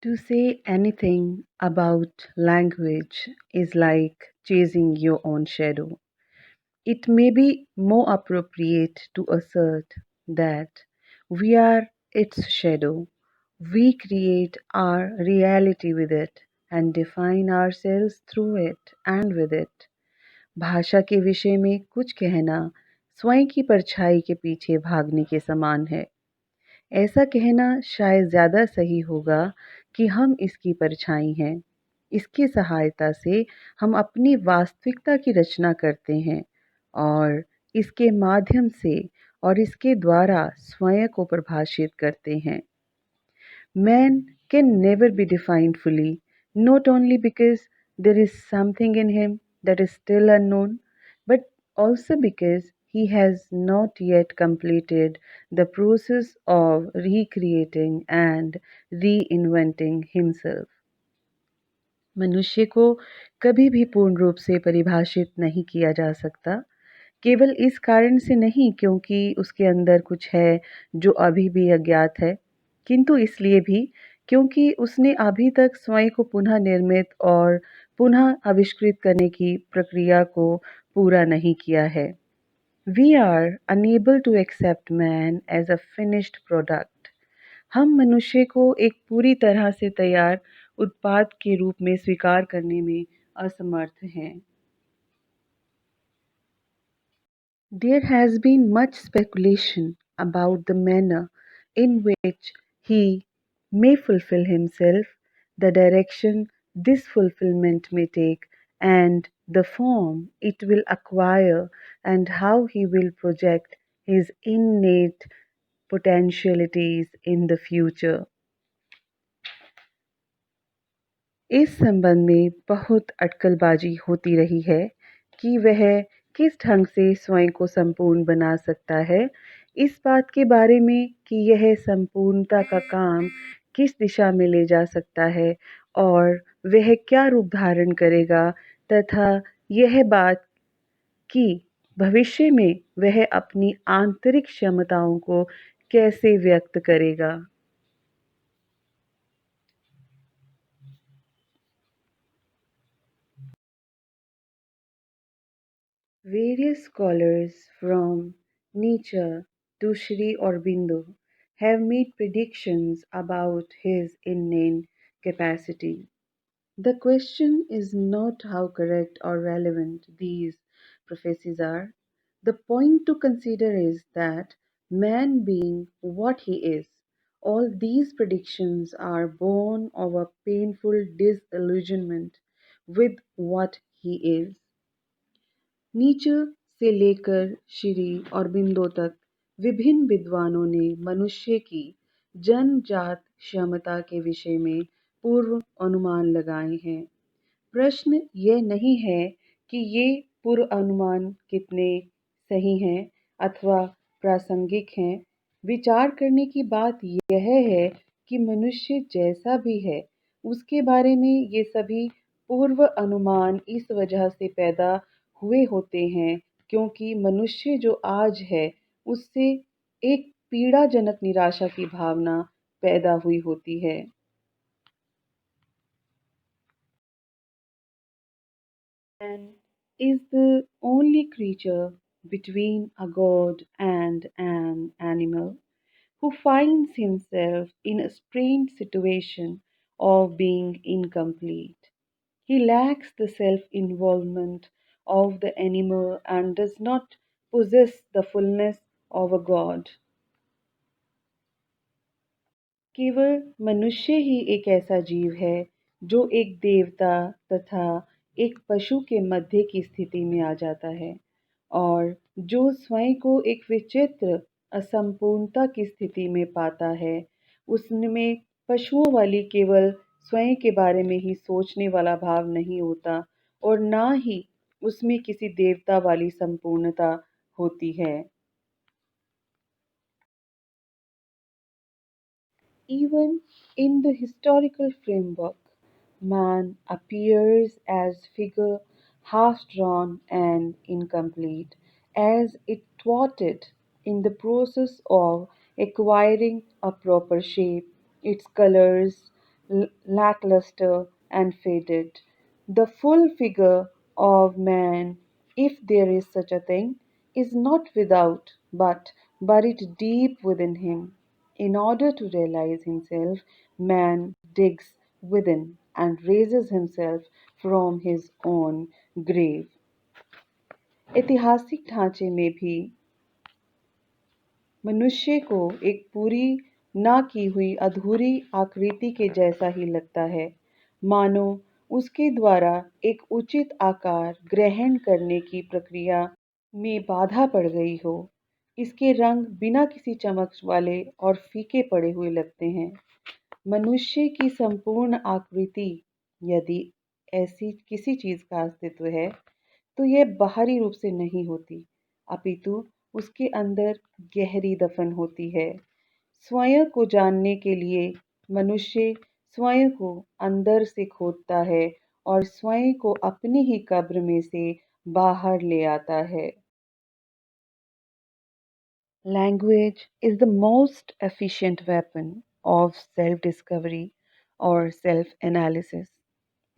To say anything about language is like chasing your own shadow. It may be more appropriate to assert that we are its shadow. We create our reality with it and define ourselves through it and with it. भाषा के विषय में कुछ कहना स्वयं की परछाई के पीछे भागने के समान है। ऐसा कहना शायद ज़्यादा सही होगा कि हम इसकी परछाई हैं। इसकी सहायता से हम अपनी वास्तविकता की रचना करते हैं और इसके माध्यम से और इसके द्वारा स्वयं को परिभाषित करते हैं। Man can never be defined fully, not only because there is something in him that is still unknown, but also because he has not yet completed the process of recreating and reinventing himself. मनुष्य को कभी भी पूर्ण रूप से परिभाषित नहीं किया जा सकता, केवल इस कारण से नहीं क्योंकि उसके अंदर कुछ है जो अभी भी अज्ञात है, किंतु इसलिए भी क्योंकि उसने अभी तक स्वयं को पुनः निर्मित और पुनः आविष्कृत करने की प्रक्रिया को पूरा नहीं किया है। We are unable to accept man as a finished product. हम मनुष्य को एक पूरी तरह से तैयार उत्पाद के रूप में स्वीकार करने में असमर्थ हैं। There has been much speculation about the manner in which he may fulfill himself, the direction this fulfillment may take, and the form it will acquire, and how he will project his innate potentialities in the future. इस संबंध में बहुत अटकलबाजी होती रही है कि वह किस ढंग से स्वयं को संपूर्ण बना सकता है, इस बात के बारे में कि यह संपूर्णता का काम किस दिशा में ले जा सकता है और वह क्या रूप धारण करेगा, तथा यह बात कि भविष्य में वह अपनी आंतरिक क्षमताओं को कैसे व्यक्त करेगा। Various scholars from Nietzsche to Sri Aurobindo have made predictions about his innate capacity. The question is not how correct or relevant these prophecies are. The point to consider is that, man being what he is, all these predictions are born of a painful disillusionment with what he is. नीचे से लेकर श्री अरबिंदो तक विभिन्न विद्वानों ने मनुष्य की जन्मजात क्षमता के विषय में पूर्व अनुमान लगाए हैं। प्रश्न यह नहीं है कि ये पूर्व अनुमान कितने सही हैं अथवा प्रासंगिक हैं। विचार करने की बात यह है कि मनुष्य जैसा भी है, उसके बारे में ये सभी पूर्व अनुमान इस वजह से पैदा हुए होते हैं क्योंकि मनुष्य जो आज है उससे एक पीड़ाजनक निराशा की भावना पैदा हुई होती है। Man is the only creature between a god and an animal who finds himself in a strained situation of being incomplete. He lacks the self involvement of the animal and does not possess the fullness of a god. केवल मनुष्य ही एक ऐसा जीव है जो एक देवता तथा एक पशु के मध्य की स्थिति में आ जाता है और जो स्वयं को एक विचित्र असंपूर्णता की स्थिति में पाता है, उसमें पशुओं वाली केवल स्वयं के बारे में ही सोचने वाला भाव नहीं होता और ना ही उसमें किसी देवता वाली संपूर्णता होती है। Even in the historical framework, man appears as figure half drawn and incomplete, as it thwarted in the process of acquiring a proper shape, its colors, lackluster, and faded. The full figure of man, if there is such a thing, is not without, but buried deep within him. In order to realize himself, man digs within and raises himself from his own grave. ऐतिहासिक ढांचे में भी मनुष्य को एक पूरी ना की हुई अधूरी आकृति के जैसा ही लगता है, मानो उसके द्वारा एक उचित आकार ग्रहण करने की प्रक्रिया में बाधा पड़ गई हो। इसके रंग बिना किसी चमक वाले और फीके पड़े हुए लगते हैं। मनुष्य की संपूर्ण आकृति, यदि ऐसी किसी चीज का अस्तित्व है, तो यह बाहरी रूप से नहीं होती, अपितु उसके अंदर गहरी दफन होती है। स्वयं को जानने के लिए मनुष्य स्वयं को अंदर से खोदता है और स्वयं को अपनी ही कब्र में से बाहर ले आता है। Language is the most efficient weapon of self discovery or self analysis.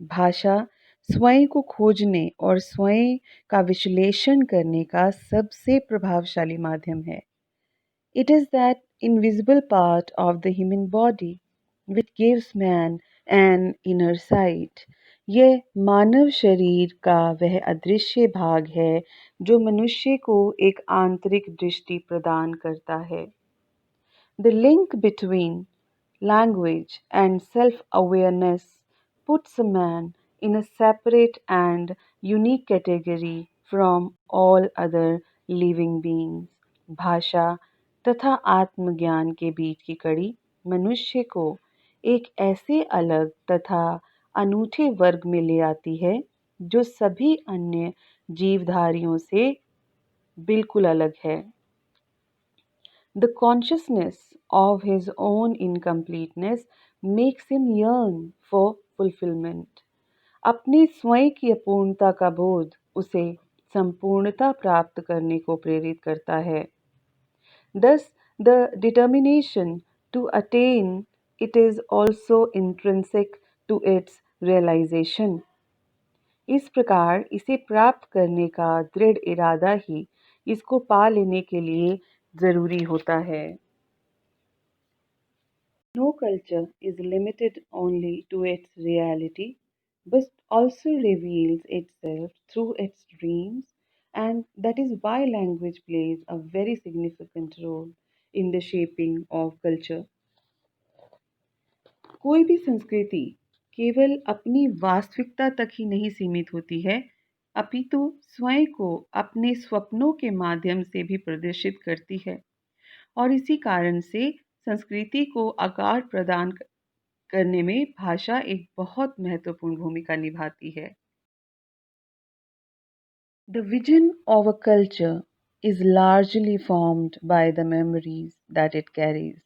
भाषा स्वयं को खोजने और स्वयं का विश्लेषण करने का सबसे प्रभावशाली माध्यम है। It is that invisible part of the human body which gives man an inner sight. यह मानव शरीर का वह अदृश्य भाग है जो मनुष्य को एक आंतरिक दृष्टि प्रदान करता है। The link between language and self-awareness puts a man in a separate and unique category from all other living beings. भाषा तथा आत्मज्ञान के बीच की कड़ी मनुष्य को एक ऐसे अलग तथा अनूठे वर्ग में ले आती है जो सभी अन्य जीवधारियों से बिल्कुल अलग है। The consciousness of his own incompleteness makes him yearn for fulfillment. अपनी स्वयं की अपूर्णता का बोध उसे संपूर्णता प्राप्त करने को प्रेरित करता है। Thus, the determination to attain it is also intrinsic to its realization. इस प्रकार इसे प्राप्त करने का दृढ़ इरादा ही इसको पा लेने के लिए जरूरी होता है। No culture is limited only to its reality, but also reveals itself through its dreams, and that is why language plays a very significant role in the shaping of culture. कोई भी संस्कृति केवल अपनी वास्तविकता तक ही नहीं सीमित होती है, अपितु स्वयं को अपने स्वप्नों के माध्यम से भी प्रदर्शित करती है और इसी कारण से संस्कृति को आकार प्रदान करने में भाषा एक बहुत महत्वपूर्ण भूमिका निभाती है। The vision of a culture is largely formed by the memories that it carries.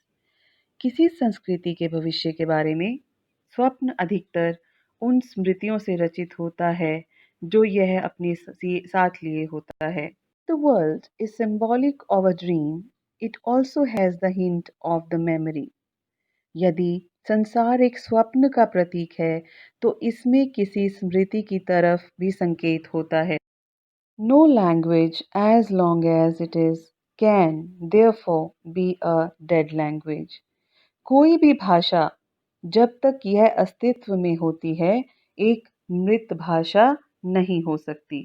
किसी संस्कृति के भविष्य के बारे में स्वप्न अधिकतर उन स्मृतियों से रचित होता है जो यह अपने साथ लिए होता है। The world is symbolic of a dream. It also has the hint of the memory. यदि संसार एक स्वप्न का प्रतीक है, तो इसमें किसी स्मृति की तरफ भी संकेत होता है। No language as long as it is can therefore be a dead language. कोई भी भाषा जब तक यह अस्तित्व में होती है, एक मृत भाषा नहीं हो सकती।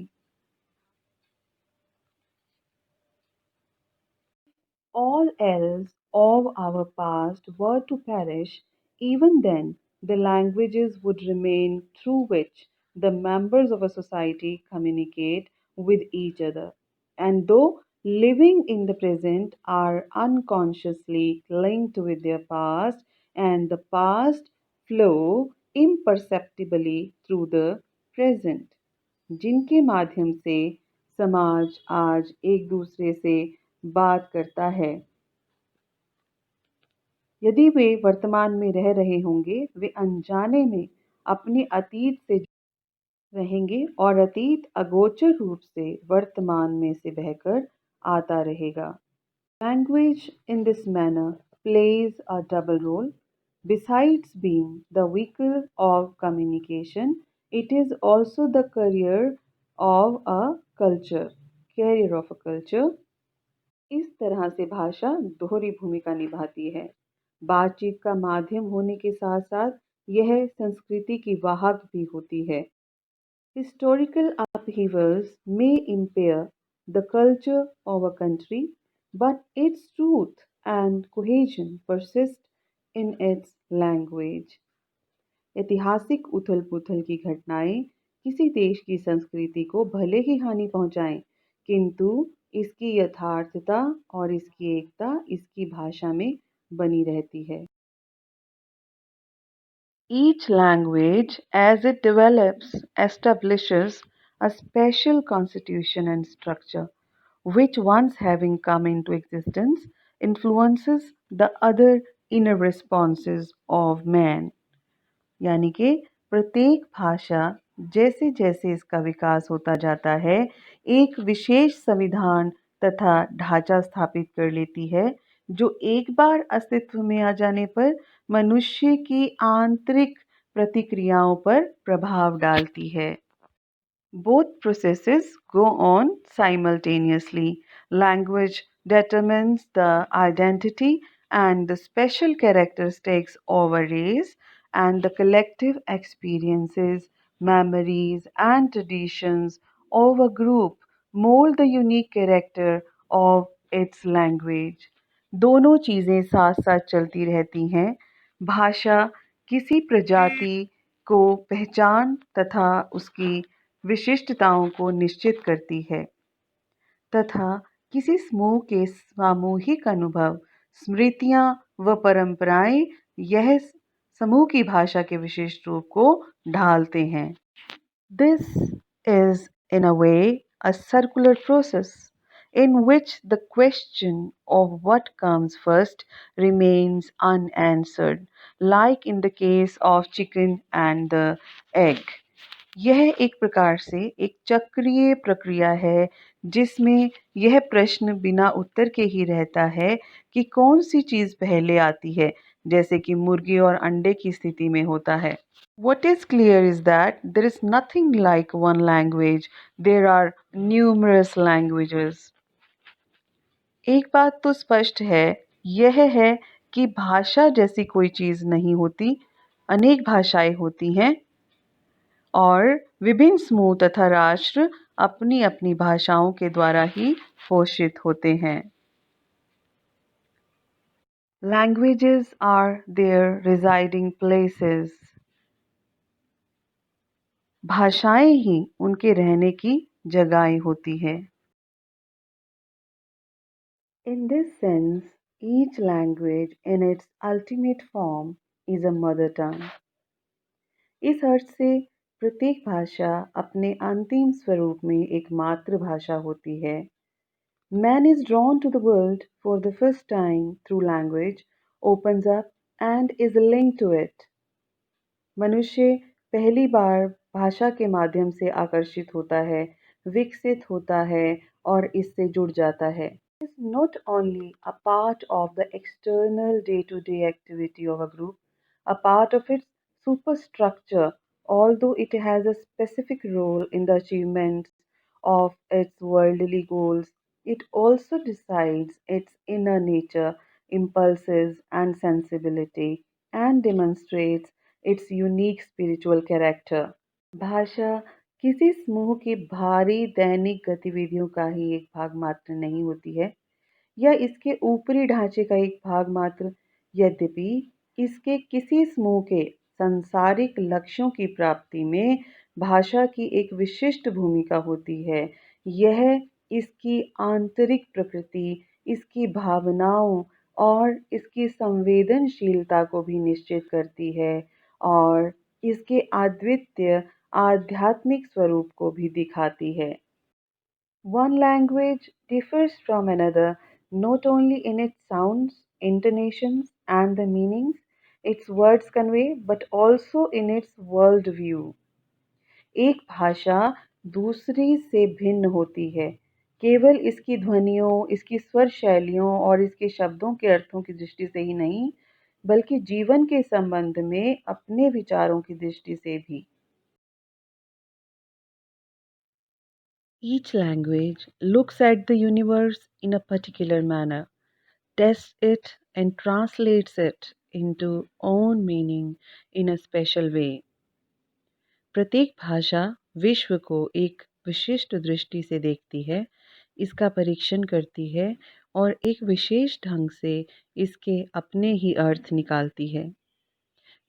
All else of our past were to perish, even then the languages would remain through which the members of a society communicate with each other. And though living in the present are unconsciously linked with their past, and the past flow imperceptibly through the present, जिनके माध्यम से समाज आज एक दूसरे से बात करता है, यदि वे वर्तमान में रह रहे होंगे, वे अनजाने में अपने अतीत से रहेंगे और अतीत अगोचर रूप से वर्तमान में से बहकर आता रहेगा। Language in this manner plays a double role. Besides being the vehicle of communication, it is also the of a culture, carrier of a culture। इस तरह से भाषा दोहरी भूमिका निभाती है। बातचीत का माध्यम होने के साथ साथ यह संस्कृति की वाहक भी होती है। Historical upheavals may impair the culture of a country, but its truth and cohesion persist in its language. ऐतिहासिक उथल-पुथल की घटनाएं किसी देश की संस्कृति को भले ही हानि पहुंचाएं, किंतु इसकी यथार्थता और इसकी एकता इसकी भाषा में बनी रहती है। Each language, as it develops, establishes a special constitution and structure, which once having come into existence, influences the other inner responses of man। यानी कि प्रत्येक भाषा जैसे जैसे इसका विकास होता जाता है, एक विशेष संविधान तथा ढांचा स्थापित कर लेती है, जो एक बार अस्तित्व में आ जाने पर मनुष्य की आंतरिक प्रतिक्रियाओं पर प्रभाव डालती है। Both processes go on simultaneously. Language determines the identity and the special characteristics of a race, and the collective experiences, memories, and traditions of a group mold the unique character of its language। दोनों चीज़ें साथ साथ चलती रहती हैं। भाषा किसी प्रजाति को पहचान तथा उसकी विशिष्टताओं को निश्चित करती है तथा किसी समूह के सामूहिक अनुभव, स्मृतियां व परंपराएं यह समूह की भाषा के विशिष्ट रूप को ढालते हैं। This is in a way a circular process in which the question of what comes first remains unanswered, like in the case of chicken and the egg। यह एक प्रकार से एक चक्रीय प्रक्रिया है जिसमें यह प्रश्न बिना उत्तर के ही रहता है कि कौन सी चीज़ पहले आती है, जैसे कि मुर्गी और अंडे की स्थिति में होता है। What is clear is that there is nothing like one language. There are numerous languages. एक बात तो स्पष्ट है, यह है कि भाषा जैसी कोई चीज़ नहीं होती, अनेक भाषाएं होती हैं और विभिन्न समूह तथा राष्ट्र अपनी अपनी भाषाओं के द्वारा ही पोषित होते हैं। Languages are their residing places। भाषाएं ही उनके रहने की जगहें होती है। In this sense, each language in its ultimate form is a mother tongue। इस अर्थ से प्रत्येक भाषा अपने अंतिम स्वरूप में एक मातृभाषा होती है। Man is drawn to the world for the first time through language, opens up and is linked to it। मनुष्य पहली बार भाषा के माध्यम से आकर्षित होता है, विकसित होता है और इससे जुड़ जाता है। It is not only a part of the external day-to-day activity of a group, a part of its superstructure, although it has a specific role in the achievement of its worldly goals, it also decides its inner nature, impulses, and sensibility, and demonstrates its unique spiritual character। भाषा किसी समूह की भारी दैनिक गतिविधियों का ही एक भाग मात्र नहीं होती है या इसके ऊपरी ढांचे का एक भाग मात्र, यद्यपि इसके किसी समूह के सांसारिक लक्ष्यों की प्राप्ति में भाषा की एक विशिष्ट भूमिका होती है। यह इसकी आंतरिक प्रकृति, इसकी भावनाओं और इसकी संवेदनशीलता को भी निश्चित करती है और इसके अद्वितीय आध्यात्मिक स्वरूप को भी दिखाती है। One language differs from another not only in its sounds, intonations, and the meanings its words convey, but also in its worldview। एक भाषा दूसरी से भिन्न होती है केवल इसकी ध्वनियों, इसकी स्वर शैलियों और इसके शब्दों के अर्थों की दृष्टि से ही नहीं, बल्कि जीवन के संबंध में अपने विचारों की दृष्टि से भी। Each language looks at the universe in a particular manner, tests it and translates it into own meaning in a special way. प्रत्येक भाषा विश्व को एक विशिष्ट दृष्टि से देखती है, इसका परीक्षण करती है और एक विशेष ढंग से इसके अपने ही अर्थ निकालती है।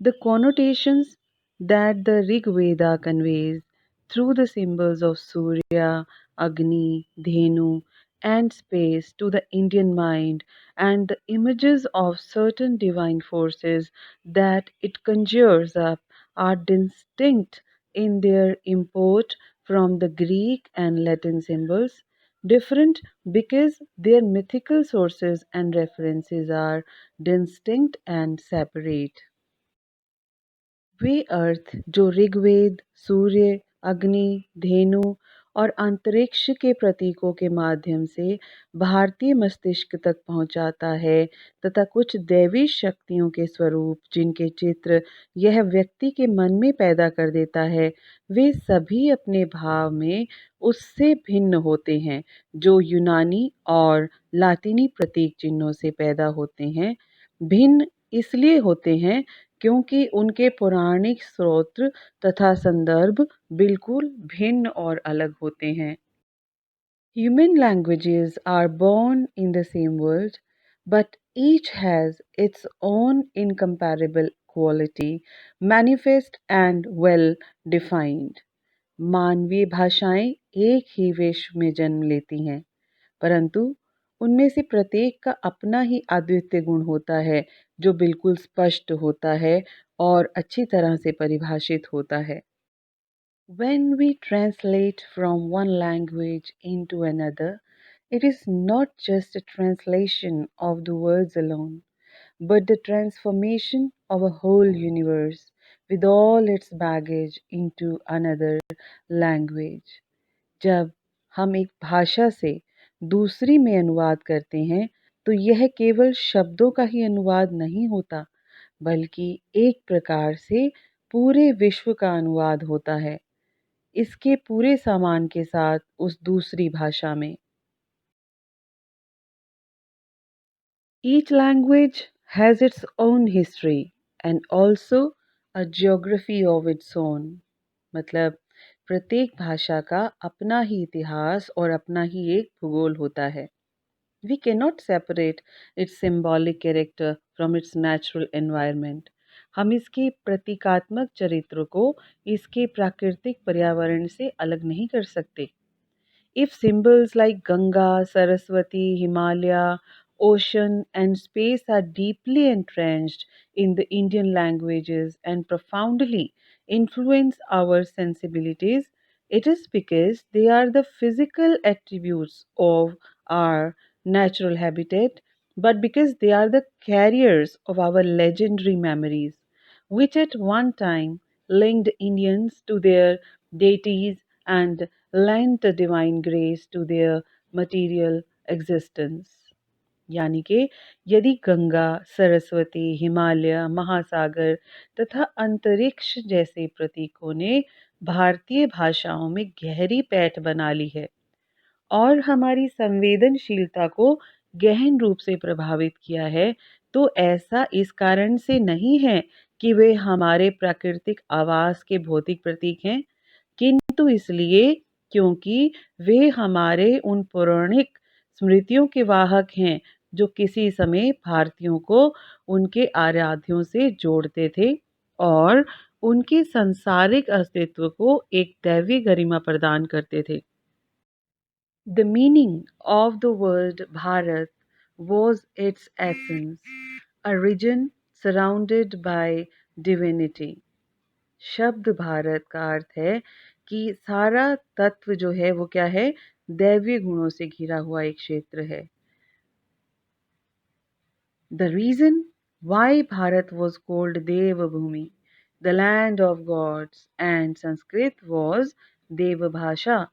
The connotations that the Rig Veda conveys through the symbols of Surya, Agni, Dhenu, and space to the Indian mind, and the images of certain divine forces that it conjures up are distinct in their import from the Greek and Latin symbols, different because their mythical sources and references are distinct and separate। वे अर्थ जो ऋग्वेद, सूर्य, अग्नि, धेनु और अंतरिक्ष के प्रतीकों के माध्यम से भारतीय मस्तिष्क तक पहुंचाता है तथा कुछ दैवी शक्तियों के स्वरूप जिनके चित्र यह व्यक्ति के मन में पैदा कर देता है, वे सभी अपने भाव में उससे भिन्न होते हैं जो यूनानी और लातीनी प्रतीक चिन्हों से पैदा होते हैं। भिन्न इसलिए होते हैं क्योंकि उनके पौराणिक स्रोत तथा संदर्भ बिल्कुल भिन्न और अलग होते हैं। Human languages are born in the same world, but each has its own incomparable quality, manifest and well defined. मानवीय भाषाएं एक ही विश्व में जन्म लेती हैं, परंतु उनमें से प्रत्येक का अपना ही अद्वितीय गुण होता है जो बिल्कुल स्पष्ट होता है और अच्छी तरह से परिभाषित होता है। When we translate from one language into another, it is not just a translation of the words alone, but the transformation of a whole universe with all its baggage into another language। जब हम एक भाषा से दूसरी में अनुवाद करते हैं, तो यह केवल शब्दों का ही अनुवाद नहीं होता, बल्कि एक प्रकार से पूरे विश्व का अनुवाद होता है, इसके पूरे सामान के साथ उस दूसरी भाषा में। Each language has its own history and also a geography of its own। मतलब प्रत्येक भाषा का अपना ही इतिहास और अपना ही एक भूगोल होता है। We cannot separate its symbolic character from its natural environment। हम इसके प्रतीकात्मक चरित्र को इसके प्राकृतिक पर्यावरण से अलग नहीं कर सकते। If symbols like Ganga, Saraswati, Himalaya, ocean, and space are deeply entrenched in the Indian languages and profoundly influence our sensibilities, it is because they are the physical attributes of our natural habitat, but because they are the carriers of our legendary memories, which at one time linked Indians to their deities and lent a divine grace to their material existence। यानी कि यदि गंगा, सरस्वती, हिमालय, महासागर तथा अंतरिक्ष जैसे प्रतीकों ने भारतीय भाषाओं में गहरी पैठ बना ली है और हमारी संवेदनशीलता को गहन रूप से प्रभावित किया है, तो ऐसा इस कारण से नहीं है कि वे हमारे प्राकृतिक आवास के भौतिक प्रतीक हैं, किंतु इसलिए क्योंकि वे हमारे उन पौराणिक स्मृतियों के वाहक हैं जो किसी समय भारतीयों को उनके आराध्यों से जोड़ते थे और उनके सांसारिक अस्तित्व को एक दैवी गरिमा प्रदान करते थे। The meaning of the word Bharat was its essence, a region surrounded by divinity। शब्द भारत का अर्थ है कि सारा तत्व जो है वो क्या है, दैवीय गुणों से घिरा हुआ एक क्षेत्र है। The reason why Bharat was called Devabhumi, the land of gods, and Sanskrit was Devabhasha,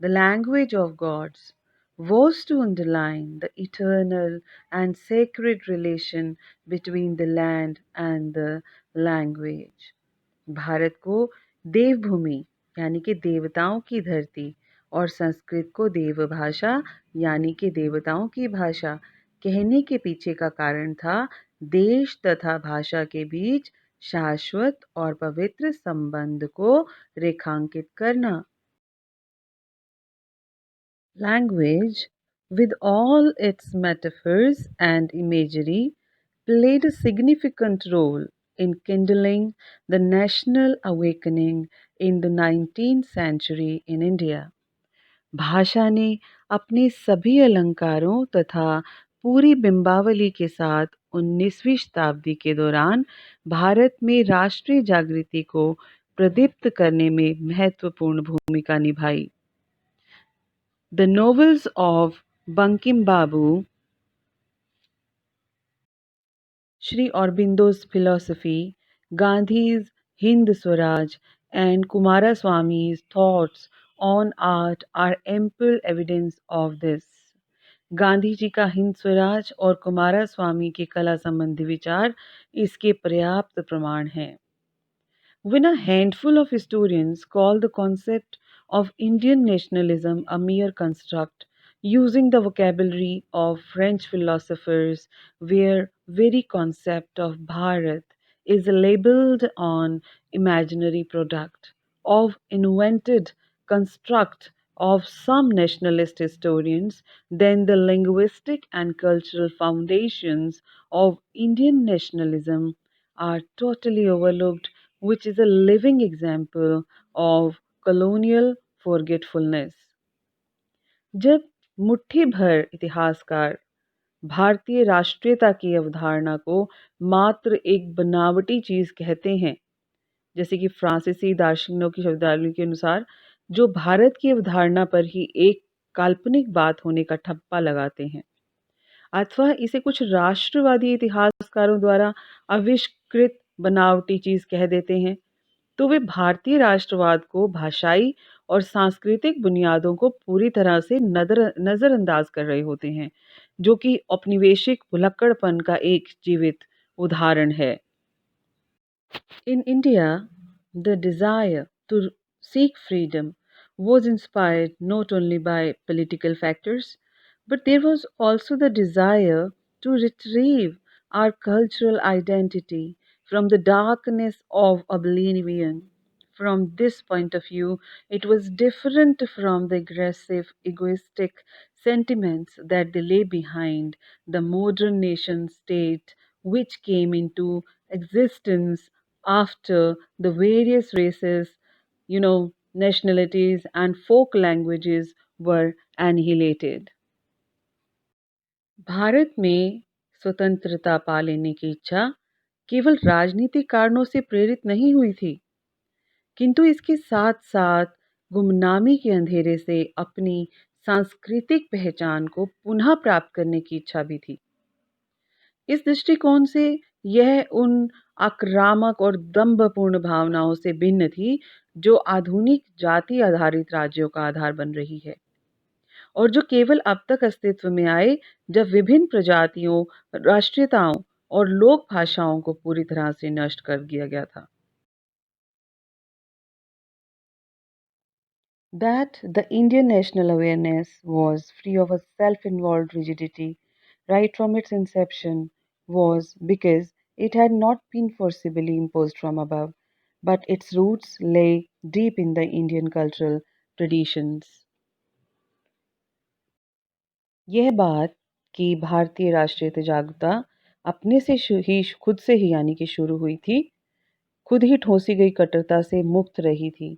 the language of gods, was to underline the eternal and sacred relation between the land and the language. Bharat को देवभूमि यानी कि देवताओं की धरती और संस्कृत को देवभाषा यानी कि देवताओं की भाषा कहने के पीछे का कारण था देश तथा भाषा के बीच शाश्वत और पवित्र संबंध को रेखांकित करना. Language, with all its metaphors and imagery, played a significant role in kindling the national awakening in the 19th century in India. भाषा ने अपने सभी अलंकारों तथा पूरी बिंबावली के साथ 19वीं शताब्दी के दौरान भारत में राष्ट्रीय जागृति को प्रदीप्त करने में महत्वपूर्ण भूमिका निभाई. The novels of Bankim Babu, Sri Aurobindo's philosophy, Gandhi's Hind Swaraj, and Kumaraswamy's thoughts on art are ample evidence of this. Gandhi ji का हिंद स्वराज और कुमारस्वामी के कला संबंधी विचार इसके पर्याप्त प्रमाण हैं. When a handful of historians call the concept of Indian nationalism a mere construct, using the vocabulary of French philosophers, where very concept of Bharat is labeled on imaginary product of invented construct of some nationalist historians, then the linguistic and cultural foundations of Indian nationalism are totally overlooked, which is a living example of colonial forgetfulness. जब मुट्ठी भर इतिहासकार भारतीय राष्ट्रीयता की अवधारणा को मात्र एक बनावटी चीज कहते हैं, जैसे कि फ्रांसीसी दार्शनिकों की शब्दावली के अनुसार जो भारत की अवधारणा पर ही एक काल्पनिक बात होने का ठप्पा लगाते हैं, अथवा इसे कुछ राष्ट्रवादी इतिहासकारों द्वारा आविष्कृत बनावटी चीज कह देते हैं, तो वे भारतीय राष्ट्रवाद को भाषाई और सांस्कृतिक बुनियादों को पूरी तरह से नज़रअंदाज कर रहे होते हैं, जो कि औपनिवेशिक भुलक्कड़पन का एक जीवित उदाहरण है. In India, the desire to seek freedom was inspired not only by political factors, but there was also the desire to retrieve our cultural identity from the darkness of oblivion. From this point of view, it was different from the aggressive, egoistic sentiments that they lay behind the modern nation state, which came into existence after the various races, nationalities, and folk languages were annihilated. Bharat में स्वतंत्रता पा लेने की इच्छा केवल राजनीतिक कारणों से प्रेरित नहीं हुई थी, किंतु इसके साथ साथ गुमनामी के अंधेरे से अपनी सांस्कृतिक पहचान को पुनः प्राप्त करने की इच्छा भी थी. इस दृष्टिकोण से यह उन आक्रामक और दंभपूर्ण भावनाओं से भिन्न थी जो आधुनिक जाति आधारित राज्यों का आधार बन रही है और जो केवल अब तक अस्तित्व में आए जब विभिन्न प्रजातियों, राष्ट्रीयताओं और लोक भाषाओं को पूरी तरह से नष्ट कर दिया गया था. That the Indian national awareness was free of a self-involved rigidity right from its inception was because it had not been forcibly imposed from above, but its roots lay deep in the Indian cultural traditions. यह बात कि भारतीय राष्ट्रीय जागरूकता अपने से खुद से ही यानी कि शुरू हुई थी, खुद ही ठोसी गई कट्टरता से मुक्त रही थी,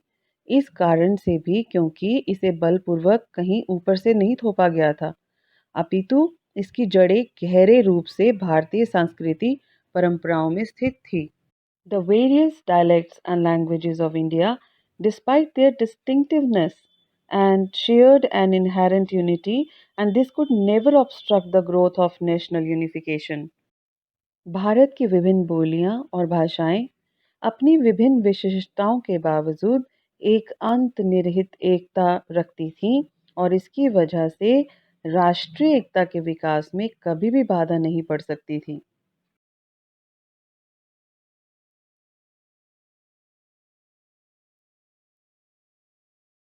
इस कारण से भी क्योंकि इसे बलपूर्वक कहीं ऊपर से नहीं थोपा गया था, अपितु इसकी जड़ें गहरे रूप से भारतीय संस्कृति परंपराओं में स्थित थी. The various dialects and languages of India, despite their distinctiveness and shared an inherent unity, and this could never obstruct the growth of national unification. Bharat की विभिन्न बोलियां और भाषाएं अपनी विभिन्न विशिष्टताओं के बावजूद एक अंतर्निहित एकता रखती थीं और इसकी वजह से राष्ट्रीय एकता के विकास में कभी भी बाधा नहीं पड़ सकती थी।